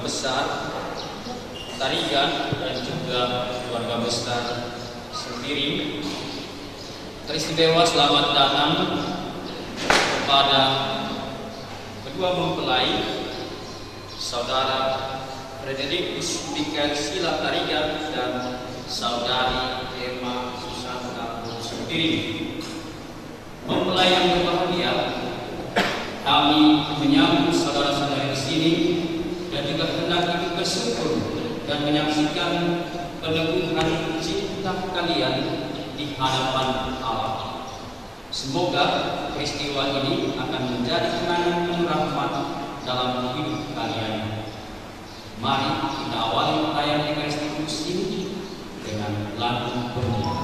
besar Tarigan dan juga keluarga besar sendiri. Teristimewa selamat datang kepada kedua mempelai, Saudara Frederikus Mikael Sila Tarigan dan Saudari Emma Susanta sendiri. Mempelai yang berbahagia, kami menyambut saudara-saudara di sini dan juga hendak ikut bersyukur dan menyaksikan peneguhan cinta kalian di hadapan Allah. Semoga peristiwa ini akan menjadi kenangan penuh rahmat dalam hidup kalian. Mari kita awali perayaan Ekaristi Kudus ini dengan lagu bernyanyi.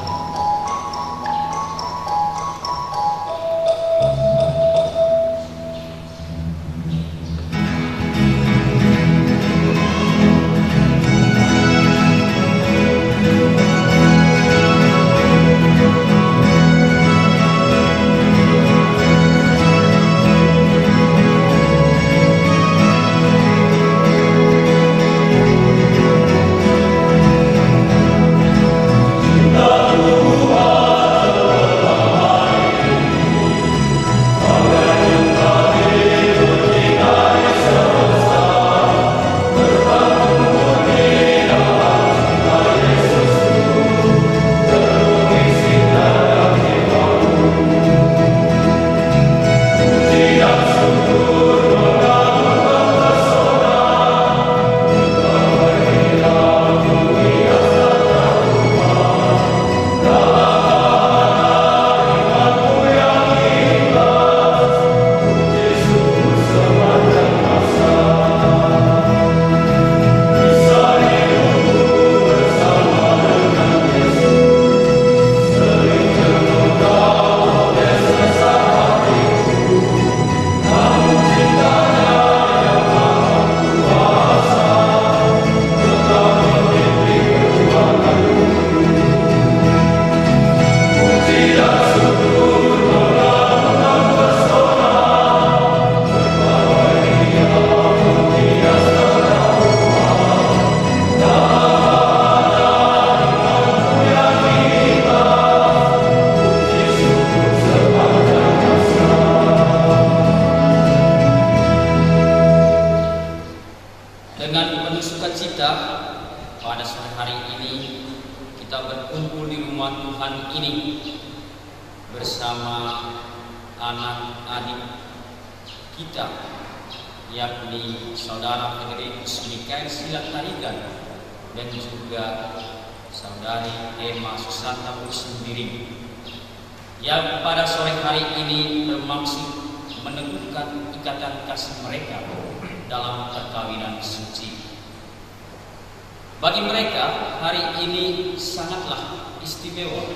Bagi mereka, hari ini sangatlah istimewa.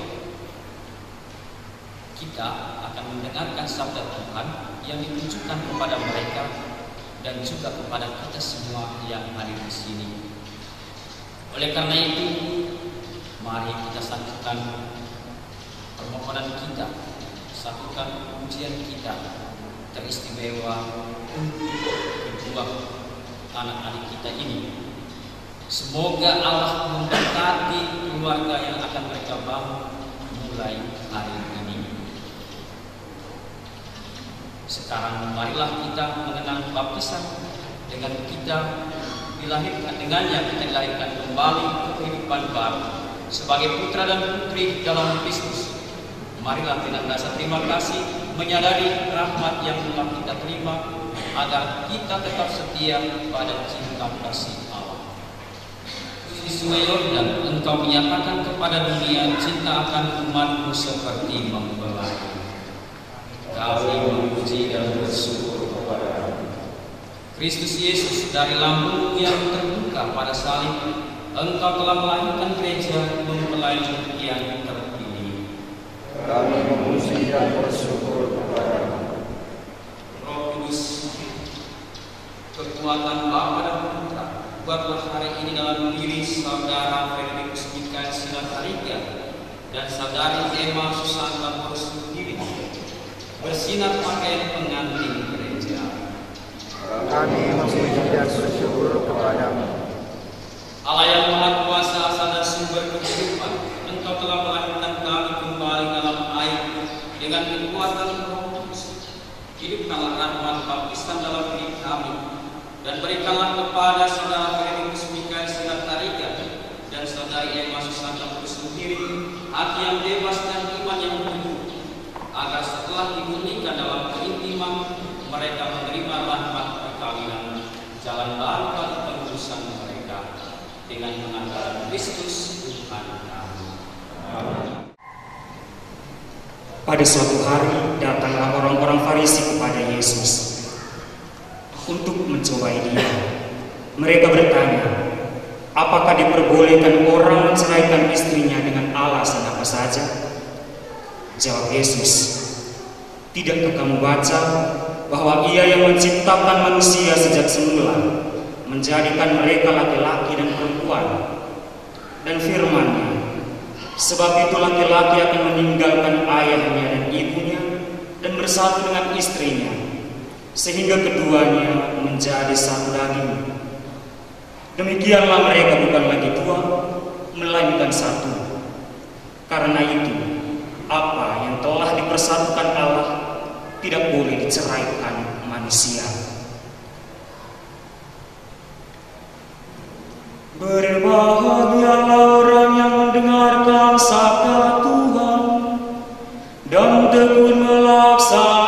Kita akan mendengarkan sabda Tuhan yang ditujukan kepada mereka dan juga kepada kita semua yang hadir di sini. Oleh karena itu, mari kita satukan permohonan kita, satukan pujian kita teristimewa untuk kedua anak-anak kita ini. Semoga Allah memberkati keluarga yang akan mereka bangun mulai hari ini. Sekarang marilah kita mengenang baptisan dengan kita dilahirkan, dengannya kita dilahirkan kembali ke kehidupan baru sebagai putra dan putri dalam Kristus. Marilah dengan rasa terima kasih menyadari rahmat yang telah kita terima agar kita tetap setia pada cinta kasih Allah. Di Sungai Yordan, Engkau menyatakan kepada dunia cinta akan umat-Mu seperti mempelai. Kami memuji dan bersyukur kepada-Mu. Kristus Yesus, dari lambung yang terbuka pada salib, Engkau telah melahirkan gereja mempelai yang terpilih. Kami memuji dan bersyukur kepada-Mu. Roh Kudus, kekuatan Bapa dan Putra, buatlah hari ini dalam diri Saudara Frederikus Mikael Sila Tarigan dan Saudari Emma Susanta sendiri bersinar pakaian pengantin gereja. Kami memuji dan bersyukur kepada sumber kehidupan, Engkau telah melahirkan kami kembali dalam air dengan kekuatan Roh Kudus. Hidupkanlah rahmat baptisan dalam diri kami, dan berikanlah kepada saudara Frederikus Mikael Sirat Tarigan dan saudari Emma Susanta Kusutiri hati yang bebas dan iman yang teguh, agar setelah dimurnikan dalam keintiman mereka menerima rahmat perkawinan, jalan baru bagi penebusan mereka dengan mengandalkan Kristus Tuhan kami. Pada suatu hari datanglah orang-orang Farisi kepada Yesus untuk mencobai Dia. Mereka bertanya, apakah diperbolehkan orang menceraikan istrinya dengan alasan apa saja? Jawab Yesus, tidakkah kamu baca bahwa Ia yang menciptakan manusia sejak semula menjadikan mereka laki-laki dan perempuan, dan firman-Nya, sebab itu laki-laki akan meninggalkan ayahnya dan ibunya dan bersatu dengan istrinya, sehingga keduanya menjadi satu daging. Demikianlah mereka bukan lagi dua, melainkan satu. Karena itu, apa yang telah dipersatukan Allah tidak boleh diceraikan manusia. Berbahagialah orang yang mendengarkan sabda Tuhan dan tekun melaksanakannya.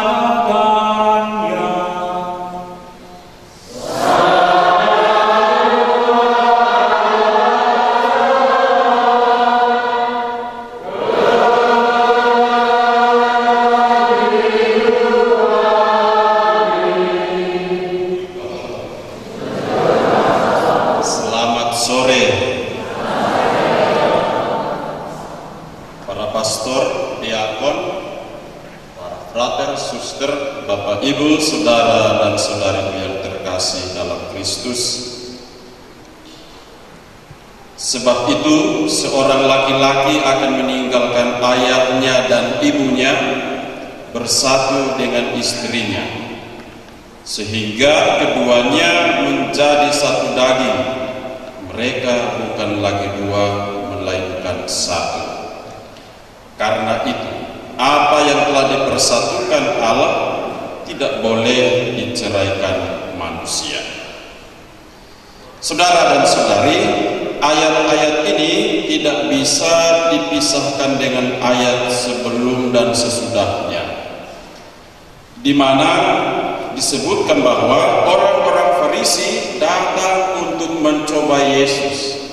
Ibu, saudara, dan saudariku yang terkasih dalam Kristus. Sebab itu, seorang laki-laki akan meninggalkan ayahnya dan ibunya, bersatu dengan istrinya, sehingga keduanya menjadi satu daging. Mereka bukan lagi dua, melainkan satu. Karena itu, apa yang telah dipersatukan Allah tidak boleh diceraikan manusia. Saudara dan saudari, ayat-ayat ini tidak bisa dipisahkan dengan ayat sebelum dan sesudahnya, di mana disebutkan bahwa orang-orang Farisi datang untuk mencoba Yesus.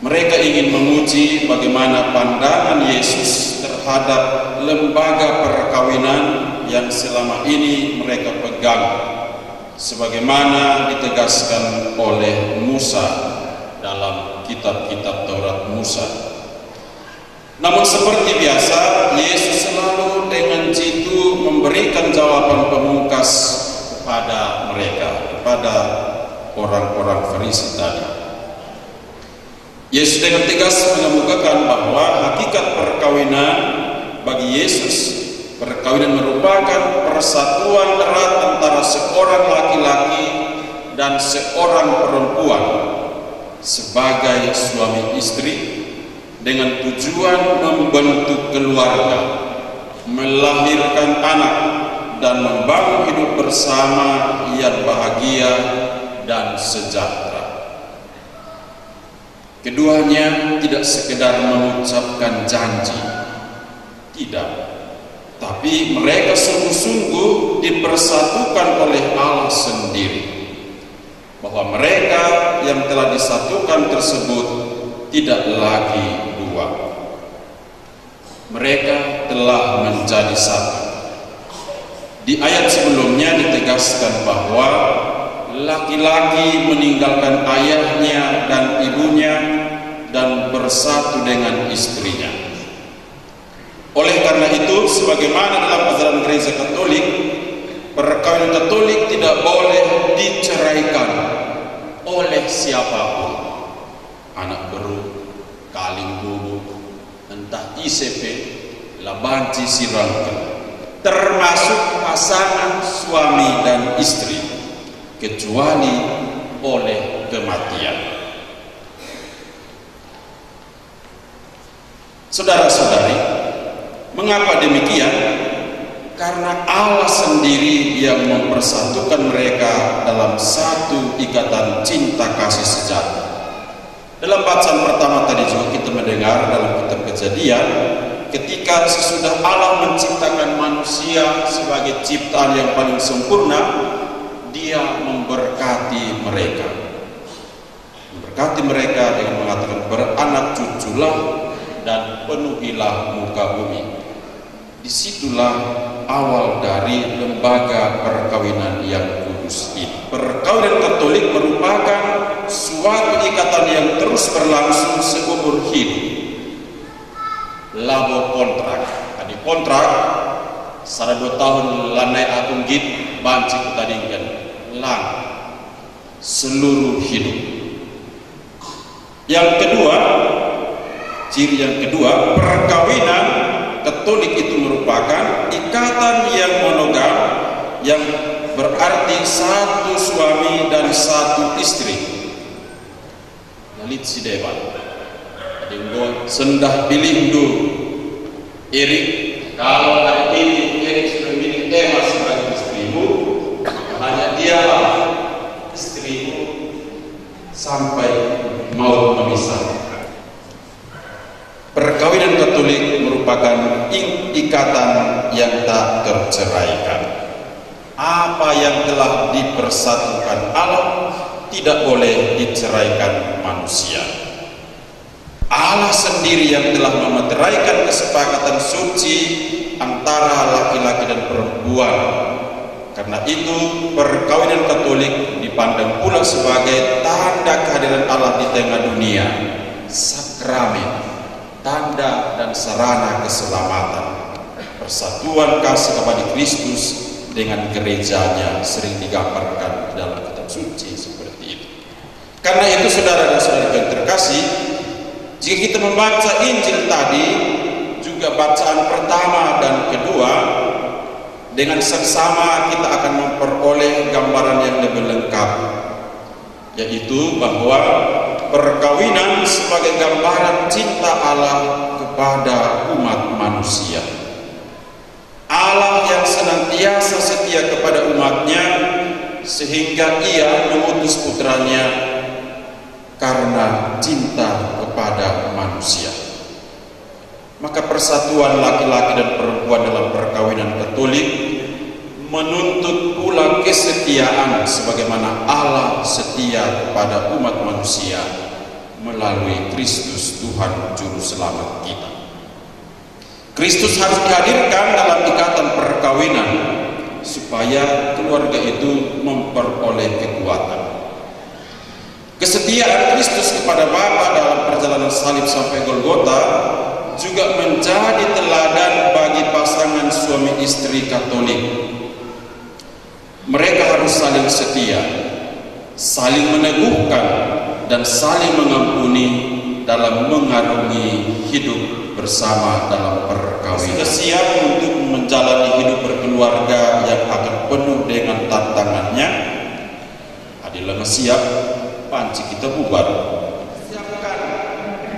Mereka ingin menguji bagaimana pandangan Yesus terhadap lembaga perkawinan yang selama ini mereka pegang, sebagaimana ditegaskan oleh Musa dalam kitab-kitab Taurat Musa. Namun seperti biasa, Yesus selalu dengan jitu memberikan jawaban pemungkas kepada mereka, kepada orang-orang Farisi tadi. Yesus dengan tegas mengemukakan bahwa hakikat perkawinan bagi Yesus, perkawinan merupakan persatuan erat antara seorang laki-laki dan seorang perempuan sebagai suami istri dengan tujuan membentuk keluarga, melahirkan anak, dan membangun hidup bersama yang bahagia dan sejahtera. Keduanya tidak sekedar mengucapkan janji, tidak, tapi mereka sungguh-sungguh dipersatukan oleh Allah sendiri, bahwa mereka yang telah disatukan tersebut tidak lagi dua, mereka telah menjadi satu. Di ayat sebelumnya ditegaskan bahwa laki-laki meninggalkan ayahnya dan ibunya dan bersatu dengan istrinya. Oleh karena itu, sebagaimana dalam ajaran Gereja Katolik, perkawinan Katolik tidak boleh diceraikan oleh siapapun. Anak beru, kaling bubu, entah ICP, labanci sirangkan, termasuk pasangan suami dan istri, kecuali oleh kematian. Saudara-saudari, mengapa demikian? Karena Allah sendiri yang mempersatukan mereka dalam satu ikatan cinta kasih sejati. Dalam bacaan pertama tadi juga kita mendengar dalam kitab Kejadian, ketika sesudah Allah menciptakan manusia sebagai ciptaan yang paling sempurna, Dia memberkati mereka. Memberkati mereka dengan mengatakan, beranak cuculah dan penuhilah muka bumi. Disitulah awal dari lembaga perkawinan yang kudus ini. Perkawinan Katolik merupakan suatu ikatan yang terus berlangsung seumur hidup. Labo kontrak. Tadi kontrak, sada 2 tahun lanai atung git, banci kutadingkan, lang, seluruh hidup. Yang kedua, ciri yang kedua, perkawinan Katolik itu merupakan ikatan yang monogam, yang berarti satu suami dan satu istri. Lalit si dewa, adinggo sendah pilih do Erik. Kalau hari ini Erik sudah pilih Emma sebagai istrimu, hanya dialah istrimu sampai maut memisah. Perkawinan Katolik merupakan ikatan yang tak terceraikan. Apa yang telah dipersatukan Allah tidak boleh diceraikan manusia. Allah sendiri yang telah memeteraikan kesepakatan suci antara laki-laki dan perempuan. Karena itu perkawinan Katolik dipandang pula sebagai tanda kehadiran Allah di tengah dunia, sakramen, tanda dan sarana keselamatan, persatuan kasih kepada Kristus dengan gerejanya sering digambarkan dalam kitab suci seperti itu. Karena itu saudara dan saudara yang terkasih, jika kita membaca Injil tadi, juga bacaan pertama dan kedua, dengan seksama kita akan memperoleh gambaran yang lebih lengkap, yaitu bahwa perkawinan sebagai gambaran cinta Allah kepada umat manusia. Allah yang senantiasa setia kepada umatnya, sehingga Ia mengutus putranya karena cinta kepada manusia. Maka persatuan laki-laki dan perempuan dalam perkawinan Katolik menuntut pula kesetiaan sebagaimana Allah setia kepada umat manusia melalui Kristus Tuhan Juru Selamat kita. Kristus harus dihadirkan dalam ikatan perkawinan supaya keluarga itu memperoleh kekuatan. Kesetiaan Kristus kepada Bapa dalam perjalanan salib sampai Golgota juga menjadi teladan bagi pasangan suami istri Katolik. Mereka harus saling setia, saling meneguhkan, dan saling mengampuni dalam mengarungi hidup bersama dalam perkawinan. Sudah siap untuk menjalani hidup berkeluarga yang akan penuh dengan tantangannya? Adilah siap, panci kita bubar. Siapkan.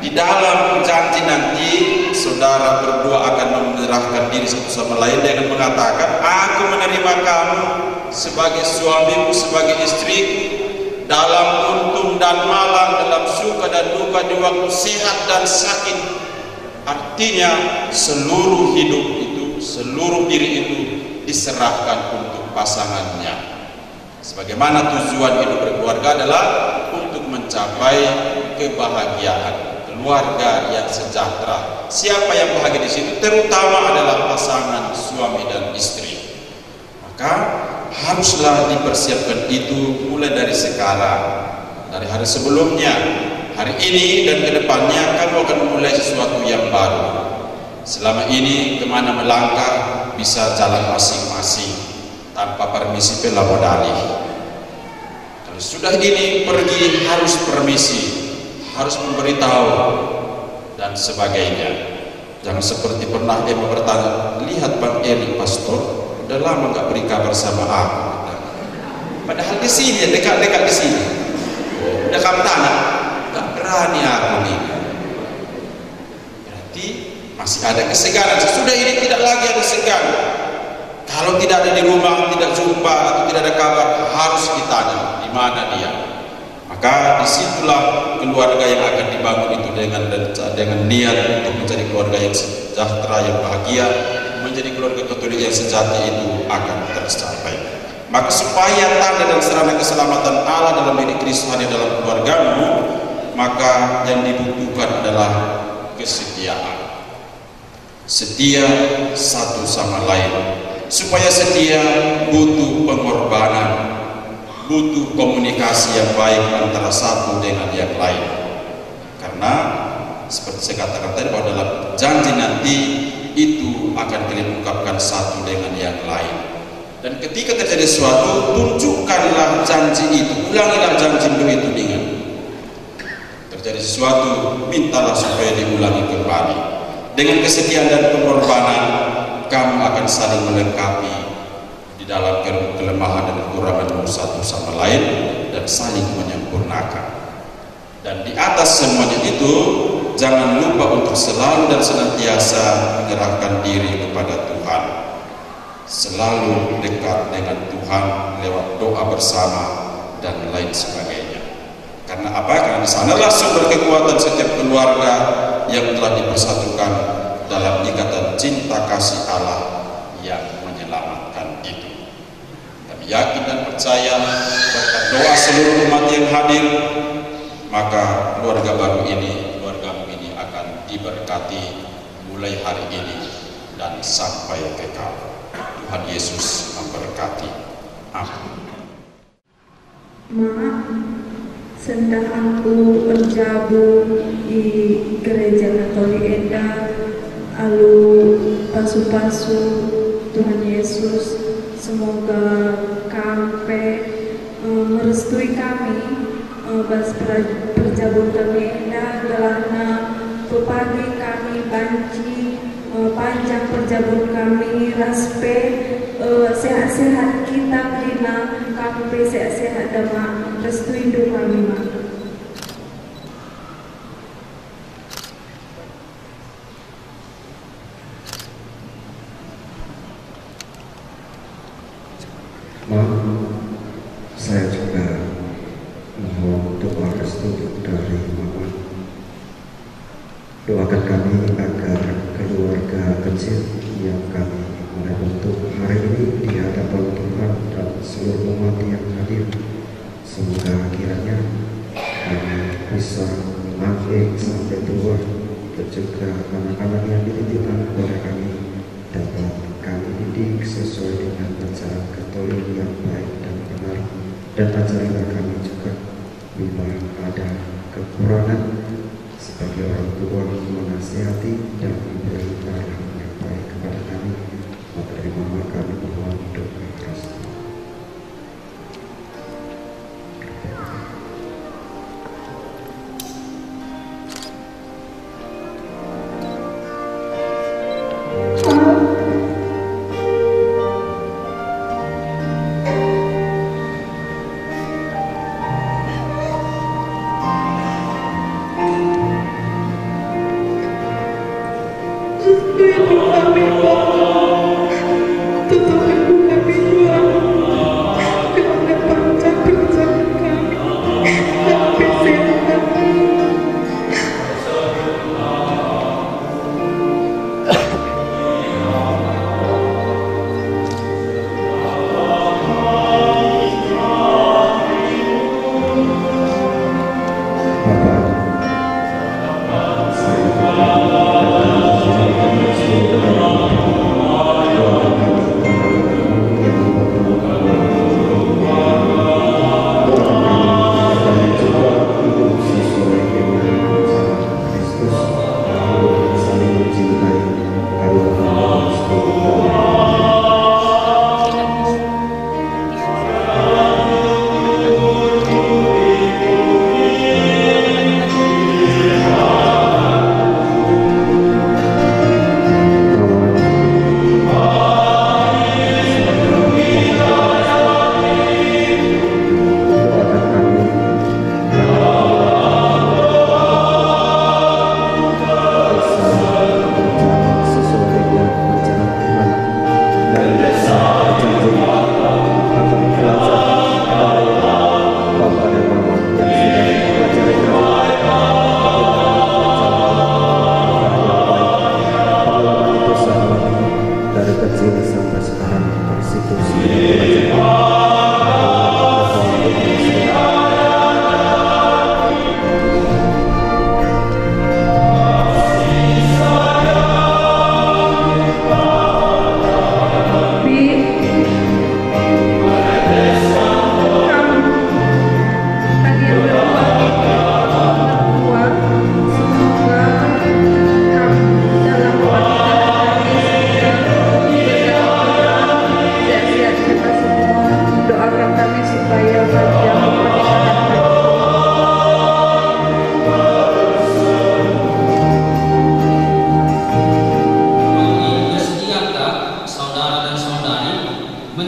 Di dalam janji nanti, saudara berdua akan menyerahkan diri satu sama lain dengan mengatakan, aku menerima kamu sebagai suamimu, sebagai istriku, dalam untung dan malang, dalam suka dan duka, di waktu sehat dan sakit. Artinya seluruh hidup itu, seluruh diri itu diserahkan untuk pasangannya. Sebagaimana tujuan hidup berkeluarga adalah untuk mencapai kebahagiaan, keluarga yang sejahtera. Siapa yang bahagia di situ? Terutama adalah pasangan suami dan istri. Maka haruslah dipersiapkan itu mulai dari sekarang, dari hari sebelumnya, hari ini dan kedepannya kamu akan memulai sesuatu yang baru. Selama ini kemana melangkah bisa jalan masing-masing tanpa permisi pelabodali. Kalau sudah ini pergi harus permisi, harus memberitahu dan sebagainya. Jangan seperti pernah Emma bertanya, lihat Bang Eri pastor udah lama nggak beri kabar sama aku. Padahal di sini, dekat-dekat di sini. Udah kamu tanah, nggak berani aku nih. Berarti Masih ada kesegaran. Sesudah ini tidak lagi ada segan. Kalau tidak ada di rumah, tidak jumpa atau tidak ada kabar, harus ditanya di mana dia. Maka disitulah keluarga yang akan dibangun itu dengan niat untuk menjadi keluarga yang sejahtera, yang bahagia, menjadi keluarga Katolik yang sejati itu akan tercapai. Maka supaya tanda dan sarana keselamatan Allah dalam diri Kristus hadir dalam keluargamu, maka yang dibutuhkan adalah kesetiaan. Setia satu sama lain. Supaya setia butuh pengorbanan, butuh komunikasi yang baik antara satu dengan yang lain. Karena seperti saya katakan tadi, bahwa dalam janji nanti itu akan kalian ungkapkan satu dengan yang lain. Dan ketika terjadi sesuatu, tunjukkanlah janji itu, ulangilah janjimu itu dengan. Terjadi sesuatu, mintalah supaya diulangi kembali. Dengan kesetiaan dan pengorbanan, kamu akan saling melengkapi di dalam kelemahan dan kekurangan satu sama lain dan saling menyempurnakan. Dan di atas semuanya itu, jangan lupa untuk selalu dan senantiasa menyerahkan diri kepada Tuhan. Selalu dekat dengan Tuhan lewat doa bersama dan lain sebagainya. Karena apa? Karena di sanalah sumber kekuatan setiap keluarga yang telah dipersatukan dalam ikatan cinta kasih Allah yang menyelamatkan itu. Kami yakin dan percaya berkat doa seluruh umat yang hadir, maka keluarga baru ini, keluargamu ini akan diberkati mulai hari ini dan sampai kekal. Tuhan Yesus memberkati. Amin. Maaf, sedang aku bergabung di Gereja Katolik Enda, lalu pasu-pasu Tuhan Yesus, semoga KMP merestui kami berjabung kami Enda gelana pepagi kami banci panjang perjabung kami raspe sehat-sehat kita dina KMP sehat-sehat dama restui hidup kami mak. Saya juga mohon doa restu dari Mama. Doakan kami agar keluarga kecil yang kami mulai bentuk hari ini di hadapan Tuhan dan seluruh umat yang hadir, semoga kiranya kami bisa mengakhiri sampai tua, dan juga anak-anak yang dititipkan kepada kami dapat kami didik sesuai dengan ajaran Katolik yang baik dan benar, dan ajarilah kami juga bila ada kekurangan sebagai orang tua menasihati dan memberi arahan yang baik kepada kami. Maka dari Mama kami mohon doa restu. Tutup ibu kami,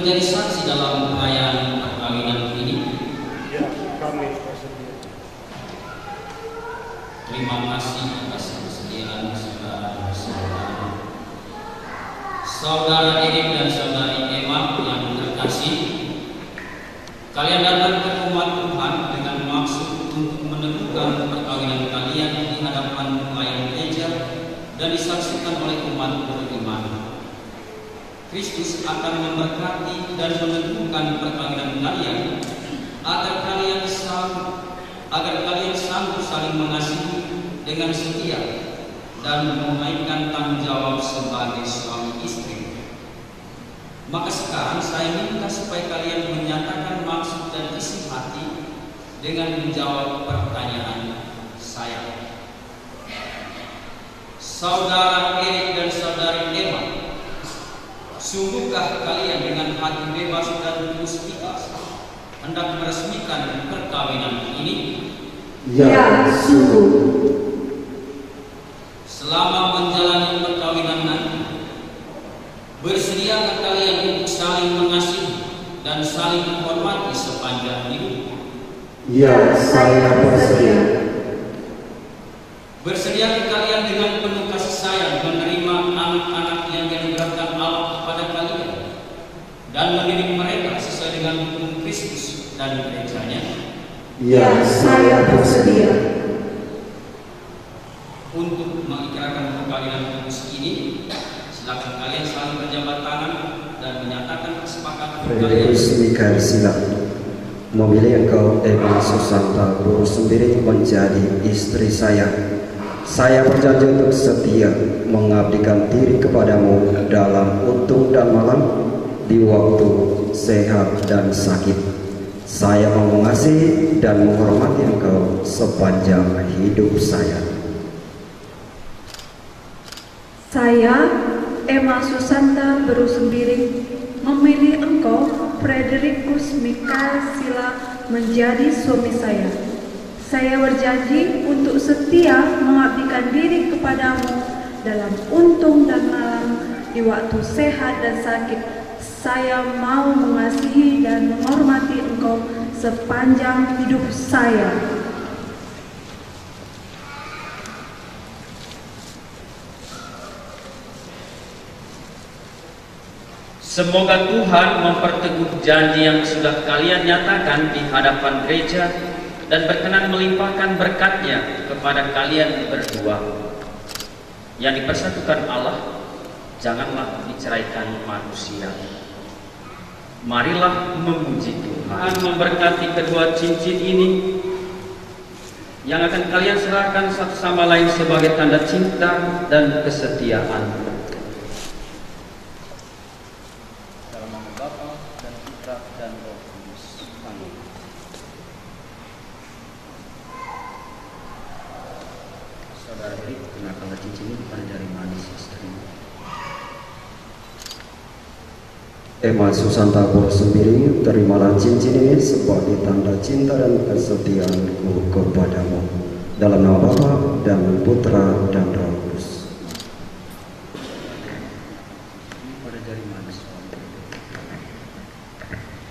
menjadi saksi dalam perayaan perkawinan ini? Ya, kami bersedia. Terima kasih atas kesediaan saudara-saudara. Saudara Erik dan saudari Emma yang terkasih, kalian datang ke rumah Tuhan dengan maksud untuk meneguhkan perkawinan kalian di hadapan pelayan gereja dan disaksikan oleh umat beriman. Kristus akan memberkati dan meneguhkan perkawinan kalian agar kalian sanggup saling mengasihi dengan setia dan menunaikan tanggung jawab sebagai suami istri. Maka sekarang saya minta supaya kalian menyatakan maksud dan isi hati dengan menjawab pertanyaan saya. Saudara Erik dan saudari Emma, sungguhkah kalian dengan hati bebas dan tulus ikhlas hendak meresmikan perkawinan ini? Ya, sungguh. Selama menjalani perkawinan nanti, bersediakah kalian untuk saling mengasihi dan saling menghormati sepanjang hidup? Ya, saya bersedia. Bersediakah kalian dengan penuh kasih sayang menerima anak-anak yang dianugerahkan Allah kepada kalian dan mendidik mereka sesuai dengan hukum Kristus dan gerejanya? Ya, saya bersedia. Untuk mengikrarkan perkawinan kudus ini, silakan kalian saling berjabat tangan dan menyatakan kesepakatan kalian. Frederikus Mikael Silak, memilih engkau Emma Susanta Guru sendiri menjadi istri saya. Saya berjanji untuk setia mengabdikan diri kepadamu dalam untung dan malam, di waktu sehat dan sakit. Saya mau mengasihi dan menghormati engkau sepanjang hidup saya. Saya, Emma Susanta Berusembiri, memilih engkau, Frederikus Mikael Sila, menjadi suami saya. Saya berjanji untuk setia mengabdikan diri kepadamu dalam untung dan malam, di waktu sehat dan sakit. Saya mau mengasihi dan menghormati engkau sepanjang hidup saya. Semoga Tuhan memperteguh janji yang sudah kalian nyatakan di hadapan gereja dan berkenan melimpahkan berkat-Nya kepada kalian berdua. Yang dipersatukan Allah, janganlah diceraikan manusia. Marilah memuji Tuhan memberkati kedua cincin ini yang akan kalian serahkan satu sama lain sebagai tanda cinta dan kesetiaan. Dalam nama Bapa dan Putra dan Roh Kudus. Amin. Saudara Erik, kenakanlah cincin ini pada jari manis istrimu. Emma Susanta Berusembiri, terimalah cincin ini sebagai tanda cinta dan kesetiaanku kepadamu. Dalam nama Bapa dan Putra dan Roh Kudus. Pada jari manis.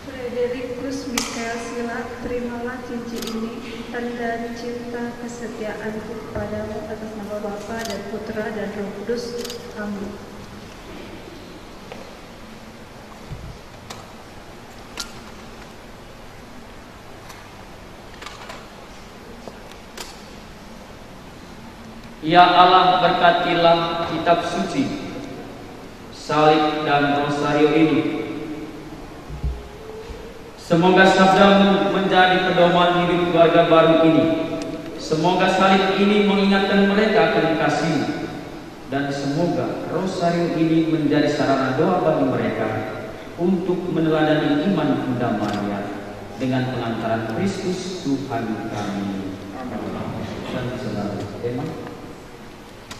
Frederikus Mikael Sila, terimalah cincin ini, tanda cinta kesetiaanku kepadamu, atas nama Bapa dan Putra dan Roh Kudus. Amin. Ya Allah, berkatilah kitab suci, salib dan rosario ini. Semoga sabdamu menjadi pedoman hidup keluarga baru ini. Semoga salib ini mengingatkan mereka akan kasih-Mu, dan semoga rosario ini menjadi sarana doa bagi mereka untuk meneladani iman pendamaian dengan pengantaran Kristus Tuhan kami. Dan saudara Emma,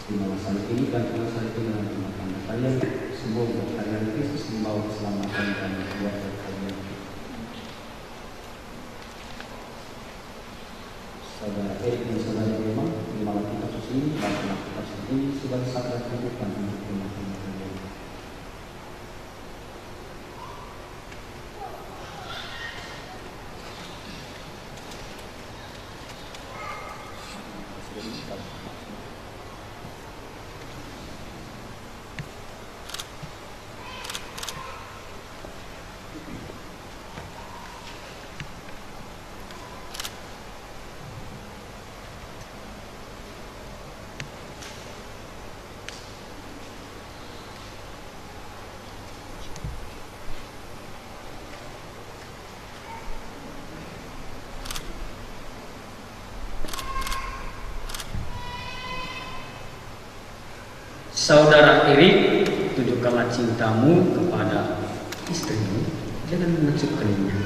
di dalam salib ini dan salib ini dengan tanda kalian, semoga kalian Kristus membawa keselamatan dan keluarga kalian. Saudara Erik dan saudara Emma, di malam kitab suci ini, bacalah kitab suci ini sebagai sabda kehidupan untuk rumah tangga kalian. Saudara Erik, tunjukkanlah cintamu kepada istrimu dengan mengecup keningnya.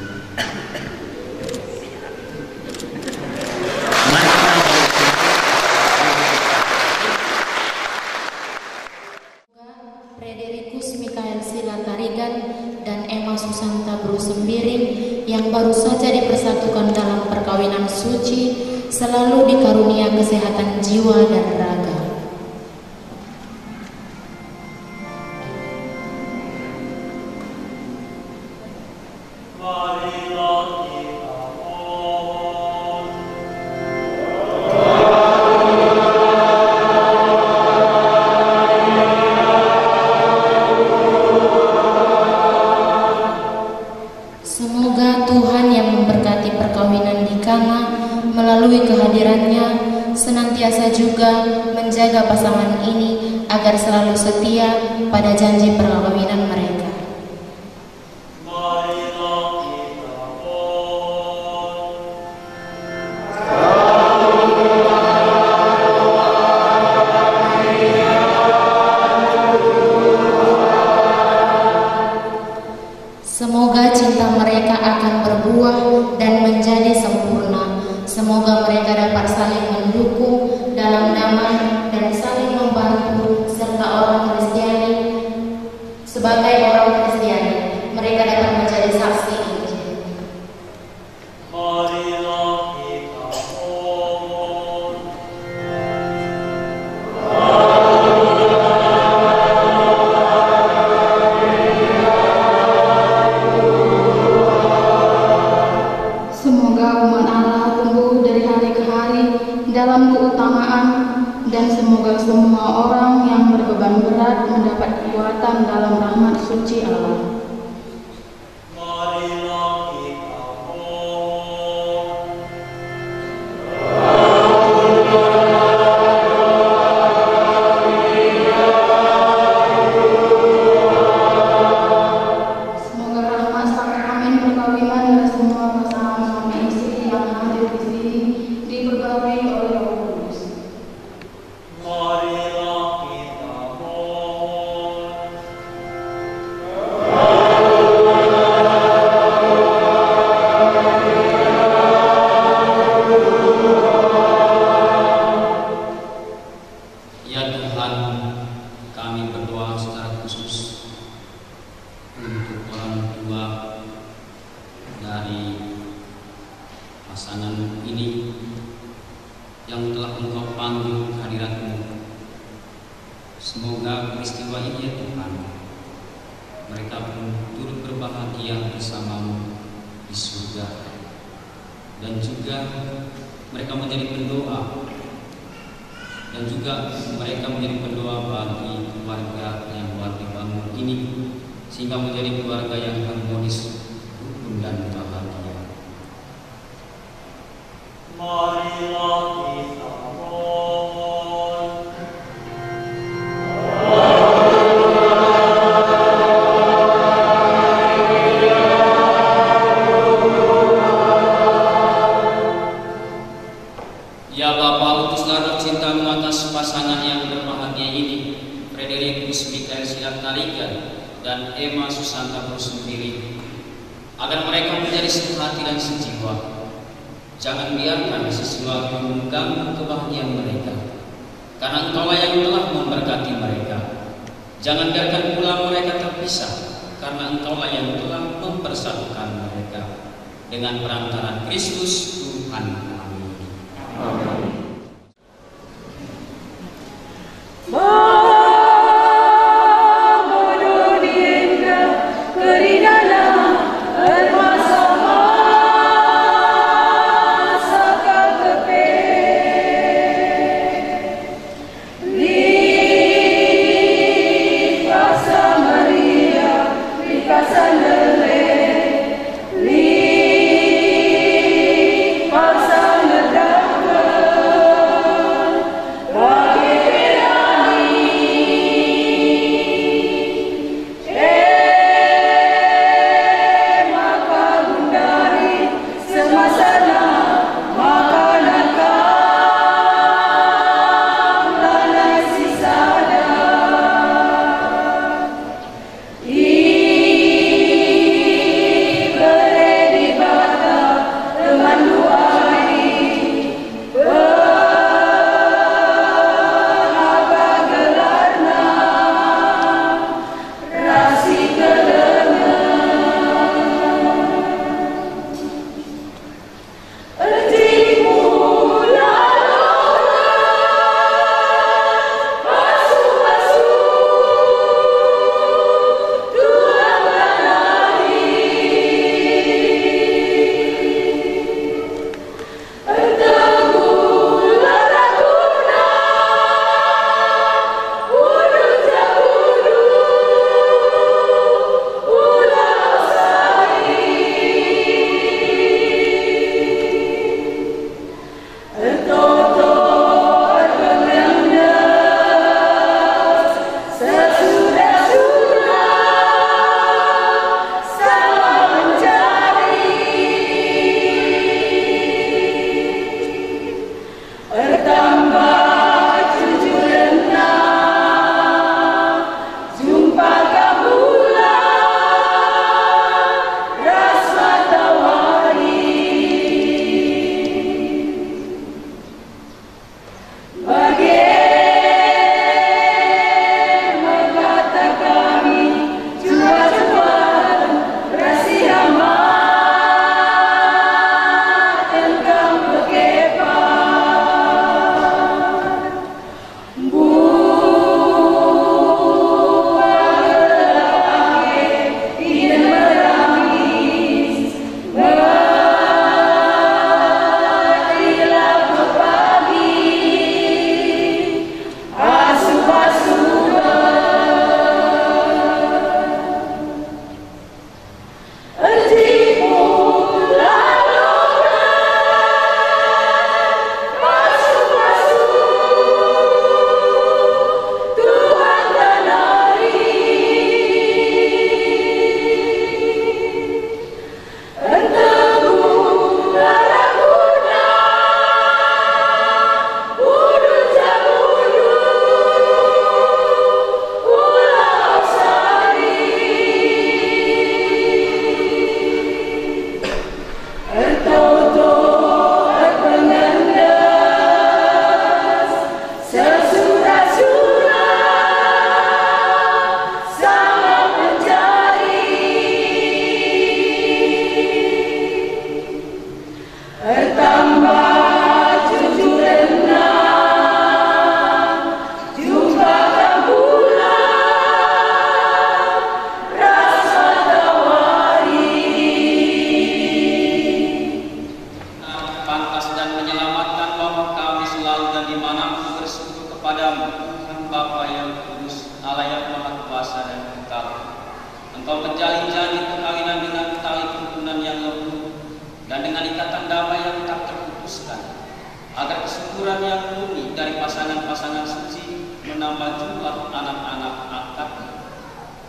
Frederikus Mikael Sila Tarigan dan Emma Susanta Bruce Sembiring yang baru saja dipersatukan dalam perkawinan suci selalu dikarunia kesehatan jiwa dan raga. Semoga Tuhan yang memberkati perkawinan di Kana melalui kehadirannya senantiasa juga menjaga pasangan ini agar selalu setia pada janji perkawinan mereka. Semoga cinta mereka akan berbuah dan menjadi sempurna. Semoga mereka dapat saling mendukung dalam damai dan saling membantu serta orang Kristiani. Sebagai orang Kristiani, mereka dapat menjadi saksi Injil. Semoga umat Allah tumbuh dari hari ke hari dalam keutamaan dan semoga semua orang yang berbeban berat mendapat kekuatan dalam rahmat suci Allah. Semoga rahmat sakramen perkawinan dan semua pasangan suami istri yang hadir di sini diberkahi oleh Roh Kudus. Ya Tuhan, kami berdoa secara khusus untuk orang tua dari pasangan ini yang telah Engkau panggil kehadirat-Mu. Semoga peristiwa ini ya Tuhan, mereka pun turut berbahagia bersama-Mu di surga, dan juga mereka menjadi pendoa, dan juga mereka menjadi pendoa bagi keluarga yang baru dibangun ini, sehingga menjadi keluarga yang harmonis, rukun dan bahagia. Ya Bapa, utuslah roh cinta-Mu atas pasangan yang berbahagia ini, Frederikus Mikael Sila Tarigan dan Emma Susanta Bruce Sembiring, agar mereka menjadi sehati dan sejiwa. Jangan biarkan sesuatu mengganggu kebahagiaan mereka, karena Engkaulah yang telah memberkati mereka. Jangan biarkan pula mereka terpisah, karena Engkaulah yang telah mempersatukan mereka dengan perantaraan Kristus Tuhan. Pasang kesuburan yang murni dari pasangan-pasangan suci menambah jumlah anak-anak angkatnya.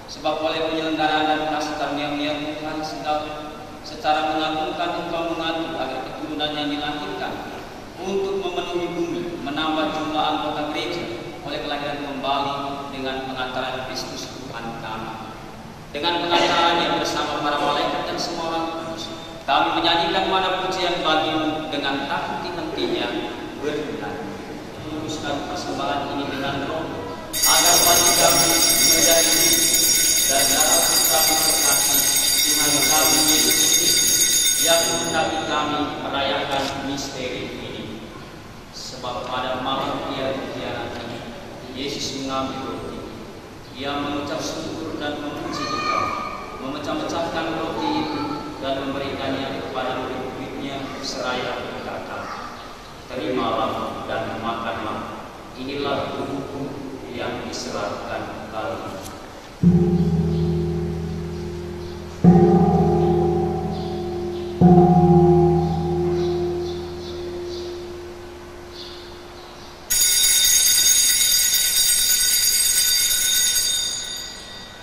Sebab oleh penyelenggaraan dan kasih karunia Tuhan secara mengagumkan Engkau mengatur agar keturunan yang dilahirkan untuk memenuhi bumi, menambah jumlah anggota gereja oleh kelahiran kembali dengan pengantaran Kristus Tuhan kami. Dengan pengantarannya bersama para malaikat dan semua orang kudus, kami menyanyikan mana pujian bagimu dengan tak henti-hentinya bernyanyi. Teruskan persembahan ini dengan roh, agar bagi kami menjadi dan dalam kami berkasih Tuhan kami Yesus Kristus yang menghendaki kami merayakan misteri ini. Sebab pada malam Ia dikhianati, Yesus mengambil roti. Ia mengucap syukur dan memuji Engkau, memecah-mecahkan roti itu dan memberikannya kepada murid-muridnya seraya berkata, "Terimalah dan makanlah, inilah tubuhku yang diserahkan kalian."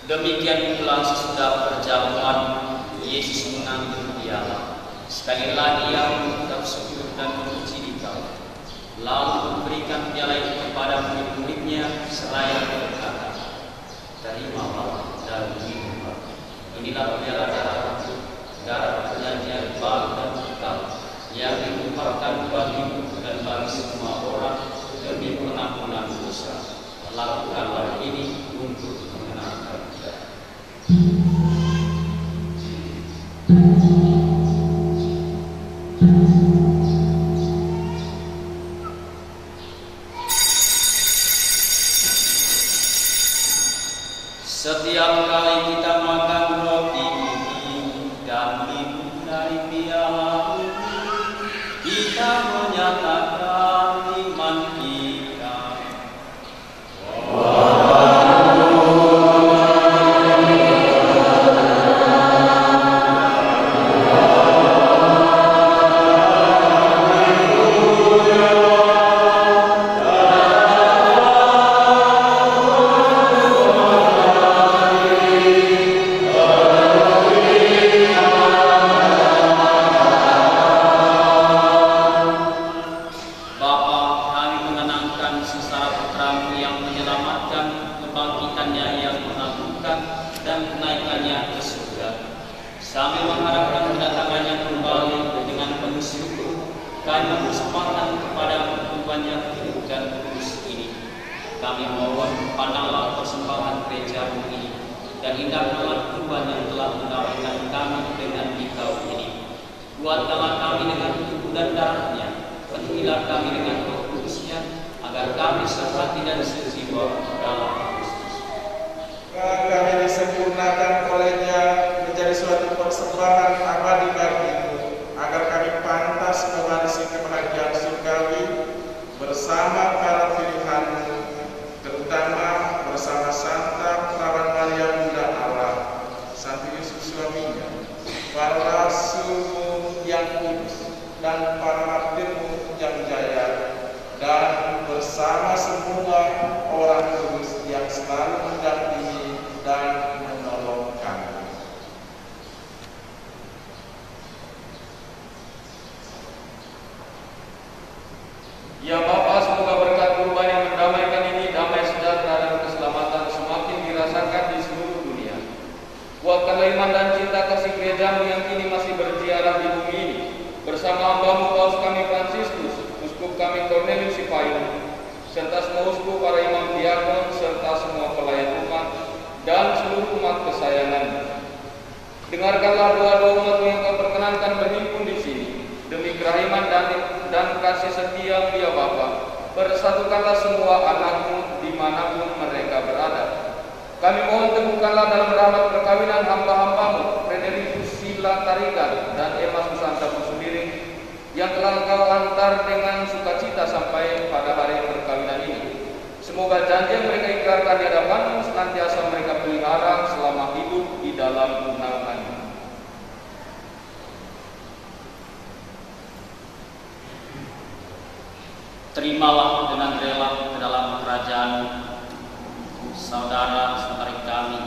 Demikian pula sesudah perjamuan, Yesus mengambil piala. Sekali lagi Ia mengucap syukur dan memuji Dikau, lalu memberikan piala itu kepada murid-muridnya seraya berkata, "Terimalah dan minumlah, inilah piala darahku, darah perjanjian baru dan kekal, yang ditumpahkan bagimu dan bagi semua orang demi pengampunan dosa. Lakukanlah ini untuk mengenangkan Dia." Setiap kali kita makan roti ini dan minum dari piala ini, kita menyatakan iman kita. Kami mohon, pandanglah persembahan gerejamu ini, dan indahkanlah Tuhan yang telah mendamaikan kami dengan Dikau ini. Kuatkanlah kami dengan tubuh dan darahnya, penuhilah kami dengan Roh Kudusnya, agar kami sehati dan sejiwa dalam Kristus. Kami disempurnakan olehnya menjadi suatu persembahan abadi bagimu, agar kami pantas mewarisi kebahagiaan surgawi bersama para pilihanmu, terutama bersama Santa Perawan Maria Bunda Allah, Santo Yesus suaminya, para rasulmu yang kudus, dan para martirmu yang jaya, dan bersama semua orang kudus yang selalu mendampingi dan menolong kami. Ya Bapa, semoga berkat kurban yang mendamaikan ini, damai sejahtera dan keselamatan semakin dirasakan di seluruh dunia. Kuatkanlah iman dan cinta kasih gerejamu yang kini masih berziarah di bumi ini, bersama hambamu Paus kami Fransiskus, Uskup kami Cornelius Sipayung, serta semua uskup, para imam diakon, serta semua pelayan umat, dan seluruh umat kesayanganmu. Dengarkanlah doa-doa umatmu yang kau perkenankan berhimpun di sini, demi kerahiman dan kasih setia ya Bapa. Bersatukanlah semua anakmu dimanapun mereka berada. Kami mohon teguhkanlah dalam rahmat perkawinan hamba-hambamu Frederikus Sila Tarigan dan Emma Susanta Busubiring, yang telah engkau antar dengan sukacita sampai pada hari perkawinan ini. Semoga janji yang mereka ikrarkan di hadapanmu senantiasa mereka pelihara selama hidup di dalam naunganmu. terimalah dengan rela ke dalam kerajaan saudara-saudari kami,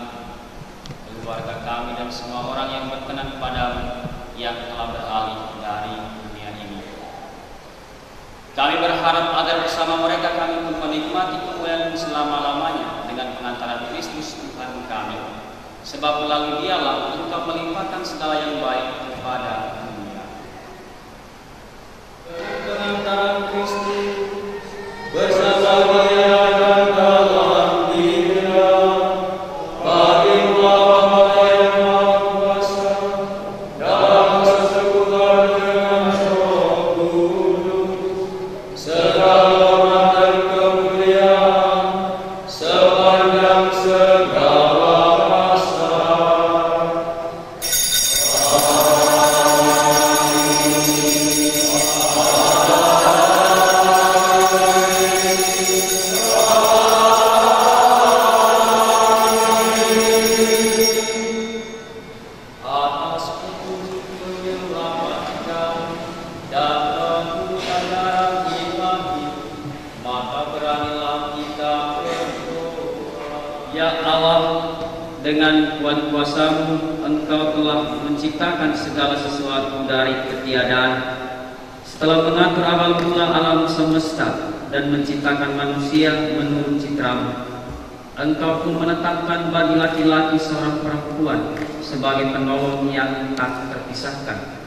keluarga kami, dan semua orang yang berkenan padamu yang telah beralih dari dunia ini. Kami berharap agar bersama mereka kami pun menikmati kemuliaan selama-lamanya dengan pengantaran Kristus Tuhan kami, sebab melalui Dialah Engkau melimpahkan segala yang baik kepada dunia. Pengantaran Kristus bersama Dia dan dalam Dia, bagi Bapa yang Maha Kuasa, dalam persekutuan dengan Roh Kudus, segala hormat dan kemuliaan sepanjang segala masa. Atas hukum menyelamatkan dan menentukan darah ilahi, maka beranilah kita berdoa. Ya Allah, dengan kuat kuasa-Mu Engkau telah menciptakan segala sesuatu dari ketiadaan. Setelah mengatur awal mula alam semesta dan menciptakan manusia menurut citra-Mu, Engkau pun menetapkan bagi laki-laki seorang perempuan sebagai penolong yang tak terpisahkan.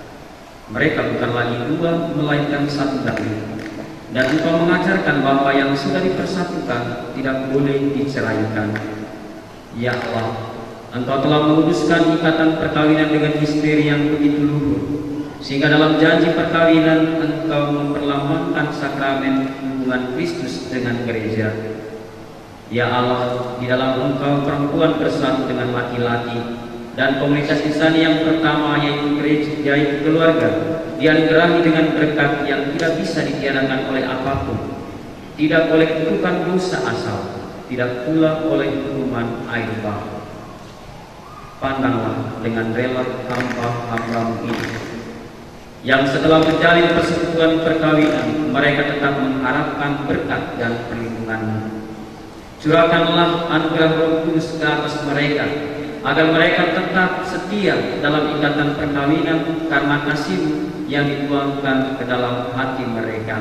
Mereka bukan lagi dua, melainkan satu daging. Dan Engkau mengajarkan bahwa yang sudah dipersatukan tidak boleh diceraikan. Ya Allah, Engkau telah menguduskan ikatan perkawinan dengan misteri yang begitu luhur, sehingga dalam janji perkawinan Engkau memperlambangkan sakramen hubungan Kristus dengan gereja. Ya Allah, di dalam Engkau perempuan bersatu dengan laki-laki, dan komunitas insani yang pertama yaitu gereja, yaitu keluarga, dianugerahi dengan berkat yang tidak bisa ditiadakan oleh apapun, tidak oleh kutukan dosa asal, tidak pula oleh hukuman air bah. Pandanglah dengan rela hamba-hamba-Mu ini, yang setelah menjalin persekutuan perkawinan, mereka tetap mengharapkan berkat dan perlindungan-Mu. Curahkanlah anugerah Roh Kudus ke atas mereka, agar mereka tetap setia dalam ikatan perkawinan karena kasih-Mu yang dituangkan ke dalam hati mereka.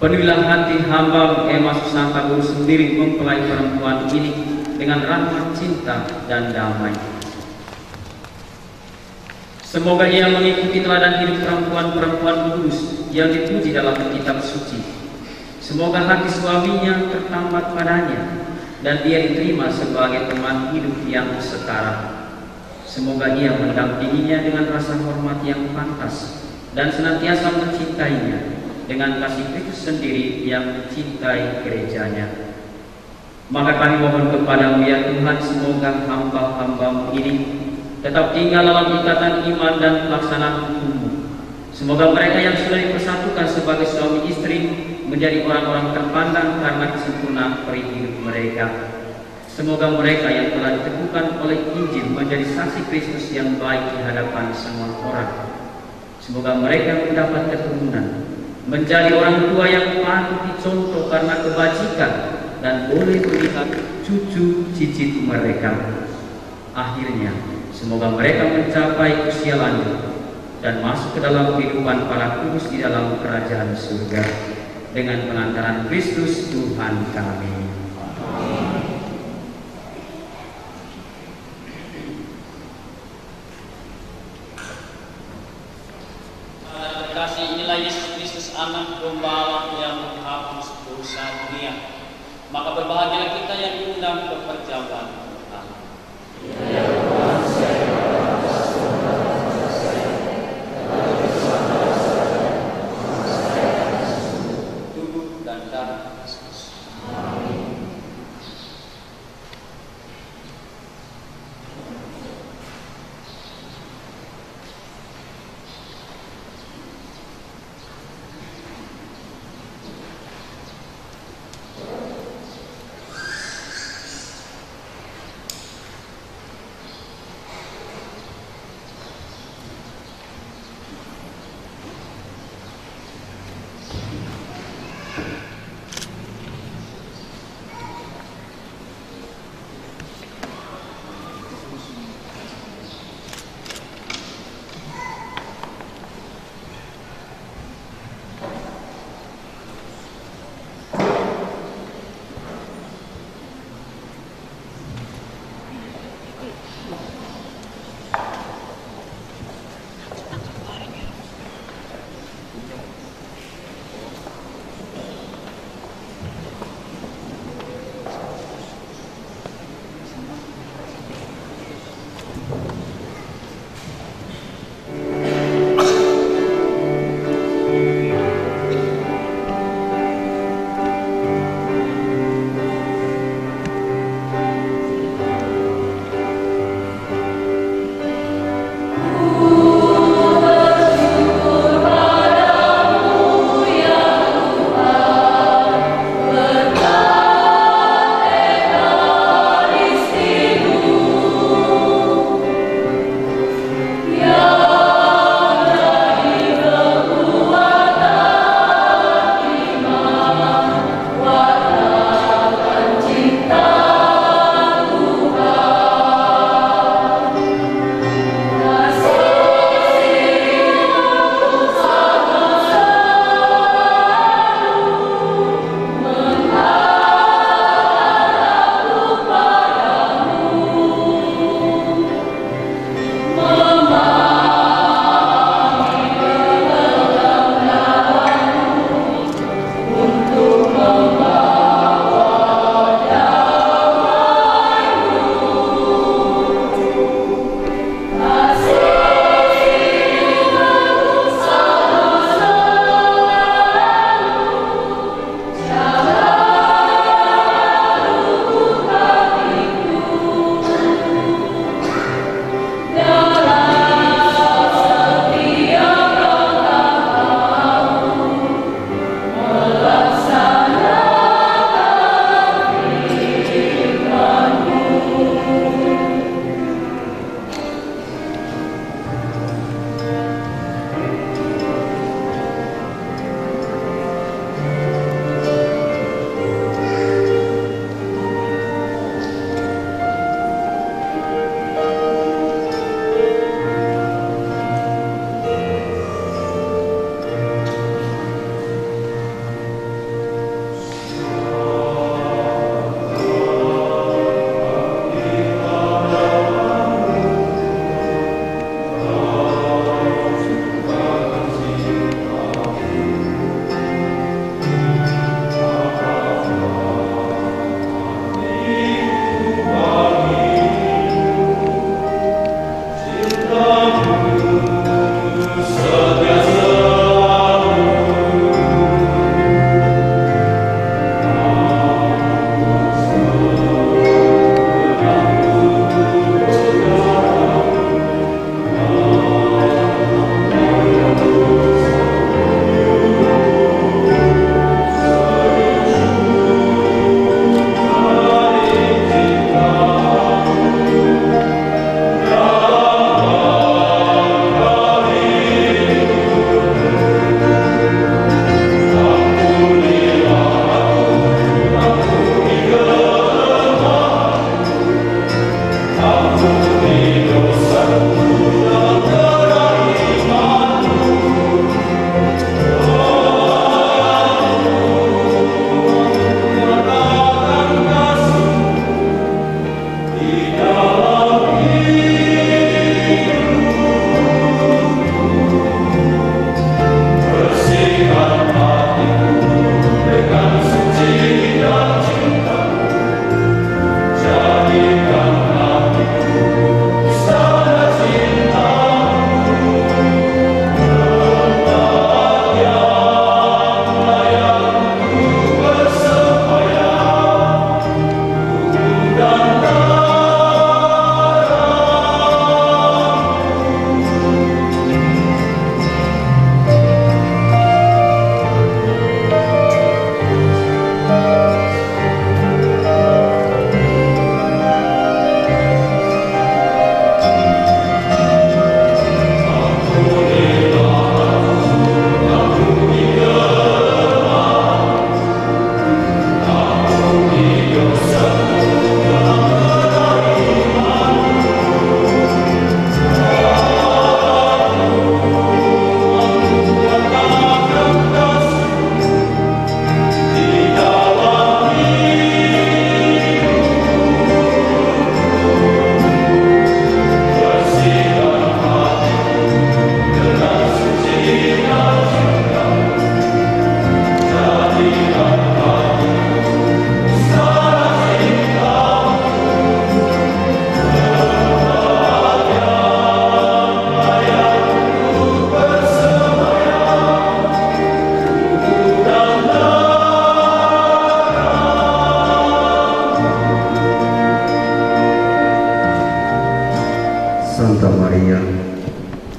Penuhilah hati hamba Emma Susanta Guru sendiri mempelai perempuan ini dengan rahmat, cinta, dan damai. Semoga ia mengikuti teladan hidup perempuan-perempuan kudus yang dipuji dalam kitab suci. Semoga hati suaminya tertambat padanya dan dia diterima sebagai teman hidup yang setara. Semoga ia mendampinginya dengan rasa hormat yang pantas dan senantiasa mencintainya dengan kasih Kristus sendiri yang mencintai gerejanya. Maka kami mohon kepada-Mu ya Tuhan, semoga hamba-hamba-Mu ini tetap tinggal dalam ikatan iman dan pelaksanaan hukum-Mu. Semoga mereka yang sudah dipersatukan sebagai suami istri menjadi orang-orang terpandang karena kesempurnaan peri hidup mereka. Semoga mereka yang telah diteguhkan oleh Injil menjadi saksi Kristus yang baik di hadapan semua orang. Semoga mereka mendapat keturunan, menjadi orang tua yang patut dicontoh karena kebajikan, dan boleh melihat cucu cicit mereka. Akhirnya, semoga mereka mencapai usia lanjut dan masuk ke dalam kehidupan para kudus di dalam kerajaan surga dengan pengantaran Kristus Tuhan kami. Terkasih, inilah Yesus Kristus, Anak Domba Allah yang menghapus dosa dunia. Maka berbahagialah kita yang diundang ke perjamuan Tuhan. Tubuh dan darah Kristus.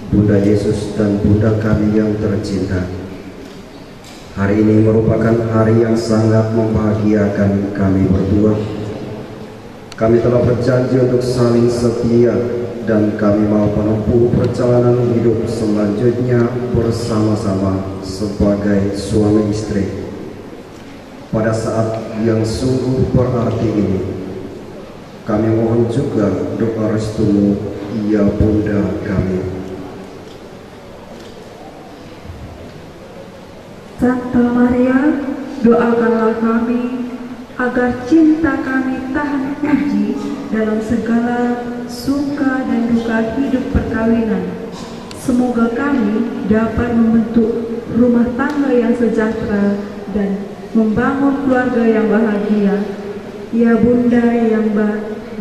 Bunda Yesus dan Bunda kami yang tercinta, hari ini merupakan hari yang sangat membahagiakan kami berdua. Kami telah berjanji untuk saling setia dan kami mau menempuh perjalanan hidup selanjutnya bersama-sama sebagai suami istri. Pada saat yang sungguh berarti ini, kami mohon juga doa restumu, ya Bunda kami. Santa Maria, doakanlah kami agar cinta kami tahan uji dalam segala suka dan duka hidup perkawinan. Semoga kami dapat membentuk rumah tangga yang sejahtera dan membangun keluarga yang bahagia. Ya Bunda yang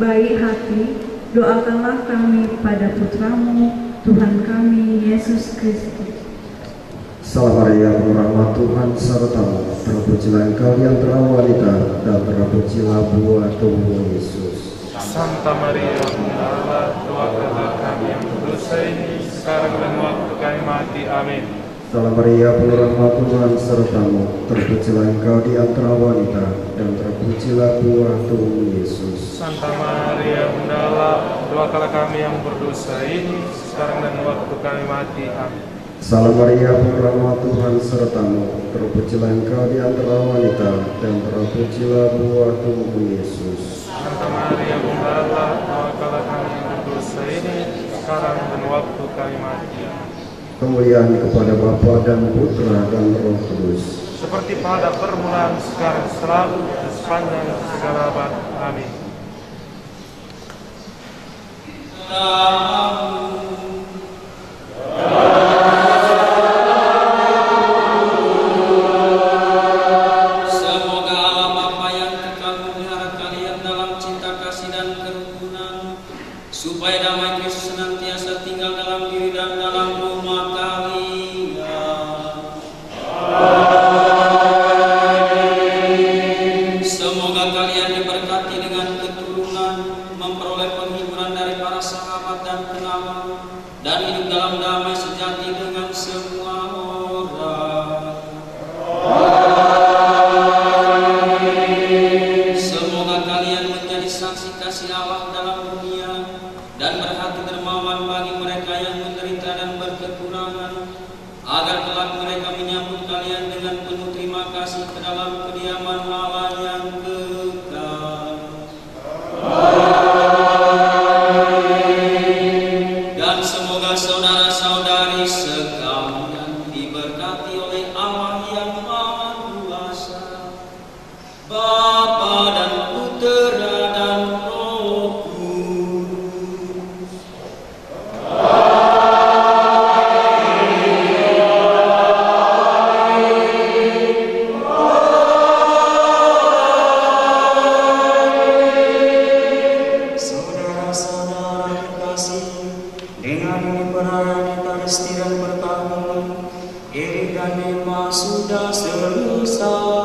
baik hati, doakanlah kami pada putramu, Tuhan kami, Yesus Kristus. Salam Maria, penuh rahmat Tuhan sertamu, terpujilah engkau di antara wanita, dan terpujilah buah tubuhmu Yesus. Santa Maria, Bunda Allah, doakanlah kami yang berdosa ini, sekarang dan waktu kami mati. Amin. Salam Maria, penuh rahmat Tuhan sertamu, terpujilah engkau di antara wanita, dan terpujilah buah tubuhmu Yesus. Santa Maria, Bunda Allah, doakanlah kami yang berdosa ini, sekarang dan waktu kami mati. Amin. Salam Maria, penuh rahmat Tuhan sertamu, terpujilah engkau di antara wanita, dan terpujilah buah tubuhmu Yesus. Santa Maria, Bunda Allah, doakanlah kami yang berdosa ini, sekarang dan waktu kami mati. Kemuliaan kepada Bapa dan Putra dan Roh Kudus, seperti pada permulaan, sekarang, selalu, dan sepanjang segala abad. Amin. supaya damai Kristus senantiasa tinggal dalam diri dan dalam rumah kalian. Semoga kalian diberkati dengan keturunan, memperoleh penghiburan dari para sahabat dan pengawal, dan hidup dalam damai sejati dengan semua orang. Semoga kalian menjadi saksi kasih Allah dalam dunia, dan berhati dermawan bagi mereka yang menderita dan berkekurangan, agar kelak mereka menyambut kalian dengan penuh terima kasih ke dalam kediaman Allah yang kekal. Dan semoga saudara-saudari sekalian diberkati oleh Allah yang Maha Kuasa, Bapa dan Putera dan Roh Kudus. Saudara-saudara terkasih, dengan diperayaan Ekaristi dan pertama, Erik dan Emma sudah selesai.